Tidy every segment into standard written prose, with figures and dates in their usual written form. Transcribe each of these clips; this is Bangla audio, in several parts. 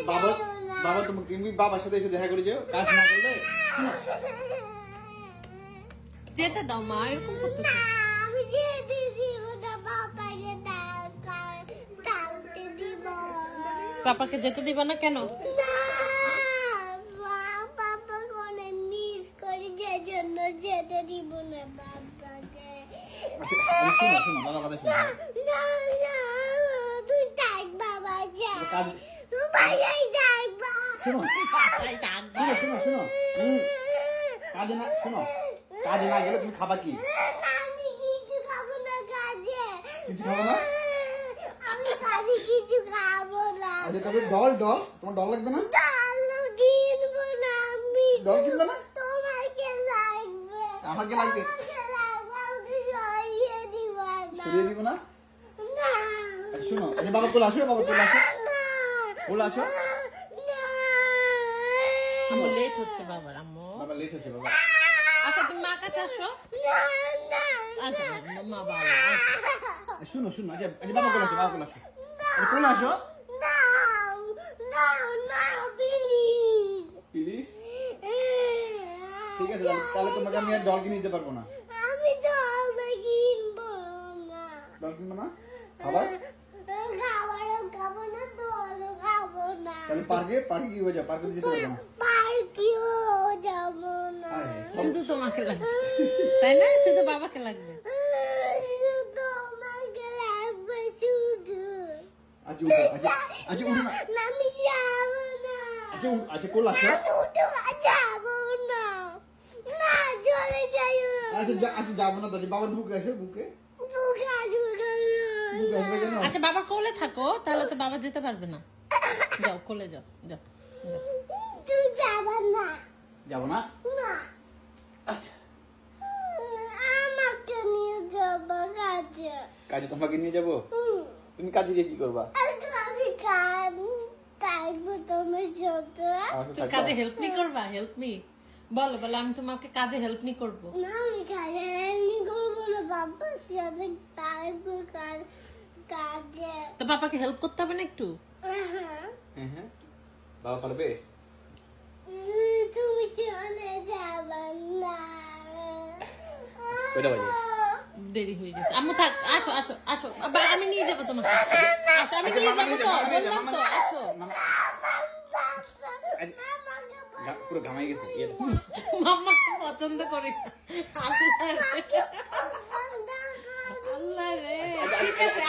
বাবা বাবা তুমি বাবার সাথে এসে দেখা করে যাও, কাজ না করলে। যেতে দাও মা, এরকম করতেছে। আমি যেতে দিব না, বাবাকে ডাকতে দিব। পাপাকে যেতে দিবা না কেন? না, বাবা অনেক মিস করি, যে জন্য যেতে দিব না বাবাকে। আচ্ছা শোনো শোনো, বাবা কথা শোনো। না না, তুই ডাক বাবা যা, কাজ তুই ভাইয়াই ডাক বাবা। শোনো বাসায় থাকবা। শোনো শোনো শোনো, কাজে না, শোনো, কাজে না গেলে তুমি খাবা কি? আমি কিছু খাবো না কাজে। কিছু খাবো না? আমি কাজে কিছু খাবো না। আচ্ছা তবে ডল তোমার ডল লাগবে না? ডাল কিনবো না আমি। ডল কিনবে না? তোমাকে লাগবে। আমাকে লাগবে? আমাকে লাগবে, আমাকে সরিয়ে দিবা না। সরিয়ে দিব না? না। আচ্ছা শোনো, আচ্ছা বাবা কোলে আসো, বাবা কোলে আসো, না। কোলে আসো। না। আম্মু লেট হচ্ছে বাবার, আম্মু। বাবা লেট হচ্ছে বাবা। আচ্ছা তুমি মা কাছে আসো। না, না, আচ্ছা মা ভালো। শোনো শোনো, আচ্ছা আচ্ছা বাবা কোলে আসো, বাবা কোলে আসো, আচ্ছা কোলে আসো না, না, না, প্লিজ। প্লিজ। ঠিক আছে তাহলে তোমাকে আমি আর ডল কিনে দিতে পারবো না। আমি তো কিনবো না। ডল কিনবো না? খাবার খাবারও খাবো না, দলও খাবো না। তাহলে পার্কে কি হয়ে যায়, পার্কে তো যেতে পারবো না। পার্কেও যাবো না। আরে, শুধু তোমাকে লাগবে, তাই না? শুধু বাবাকে লাগবে। শুধু আমাকে লাগবে, শুধু। আচ্ছা উঠো, আচ্ছা আচ্ছা উঠো না, আমি যাবো না। আচ্ছা কোলে আসো। আমি উঠে যাবো না। না, চলে যাইও। আচ্ছা যাবো না তো, বাবার বুকে আসো, বুকে তোকে আসবে কেন? বুকে আসবে কেন? আচ্ছা বাবার কোলে থাকো, তাহলে তো বাবা যেতে পারবে না। যাও কোলে যাও, যাও যাও। তুই যাবে না। যাবো না? না, আচ্ছা আমাকে নিয়ে যাবো কাজে। কাজে তোমাকে নিয়ে যাবো? তুমি কাজে গিয়ে কি করবা? আর কাজে থাকবো তোমার সাথে। আমার সাথে তুমি থাকবা? কাজে হেল্প মি করবা? হেল্প মি বলো, বলো আমি তোমাকে কাজে হেল্প মি করবো। না, আমি কাজে এমনি করবো না, বাবার সাথে থাকবো কাজে। তো পাপাকে হেল্প করতে হবে না একটু? হ্যাঁ হ্যাঁ, বাবা পারবে? তুমি চলে যাবে না। কয়টা বাজে? দেরি হয়ে গেছে। আম্মু থাক, আসো আসো আসো, আবার আমি নিয়ে যাবো তোমাকে। আসো আমি নিয়ে যাবো তো, বললাম তো আসো। পুরো ঘামাই গেছে। মাম্মা পছন্দ করি না। আল্লাহ রে, আল্লাহ রে। ঠিক আছে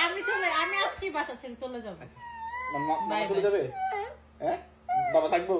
আমি আজকে বাসা ছেড়ে চলে যাবো। মামা Bye, চলে bye. যাবে? হ্যাঁ, বাবা থাকবো?